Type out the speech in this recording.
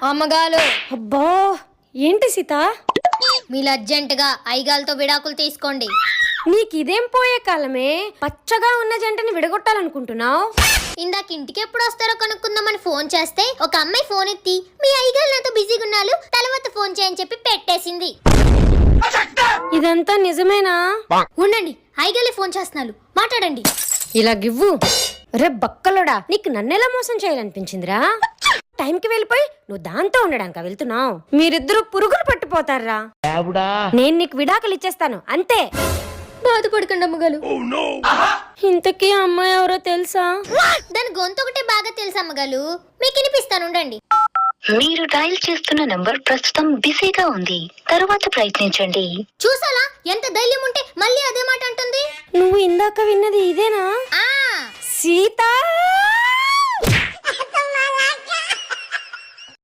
అమ్మగాలు. అబ్బా ఏంటి సీత? మీరు అర్జెంటుగా ఐగాలతో విడాకులు తీసుకోండి. నీకిదేం పోయే కాలమే, పచ్చగా ఉన్న జంటని విడగొట్టాలనుకుంటున్నావు? ఇందాక ఇంటికి ఎప్పుడు వస్తారో కనుక్కుందామని ఫోన్ చేస్తే ఒక అమ్మాయి ఫోన్ ఎత్తి మీ ఐగాలు నాతో బిజీగా ఉన్నారు, తర్వాత ఫోన్ చేయని చెప్పి పెట్టేసింది. ఇదంతా నిజమేనా? ఉండండి, ఐగాలే ఫోన్ చేస్తున్నారు, మాట్లాడండి. ఇలా గివ్వు. రే బక్కలోడా, నీకు నన్నెలా మోసం చేయాలనిపించిందిరా? టైంకి వెళ్ళిపోయి నువ్వు దాంతో ఉండడానికా వెళ్తున్నావు? మీరిద్దరూ పురుగులు పట్టిపోతారా. నేను నీకు విడాకులు ఇచ్చేస్తాను అంతే. బాధపడకండి అమ్మగాలు. ఇంతకీ అమ్మాయి ఎవరో తెలుసా? దాని గొంతు ఒకటే బాగా తెలుసు అమ్మగాలు, మీకు వినిపిస్తాను ఉండండి. మీరు డయల్ చేస్తున్న నంబర్ ప్రస్తుతం బిజీగా ఉంది, తరువాత ప్రయత్నించండి. చూసాలా ఎంత ధైర్యం ఉంటే మళ్ళీ అదే మాట అంటుంది. నువ్వు ఇందాక విన్నది ఇదేనా? ఆ సీత.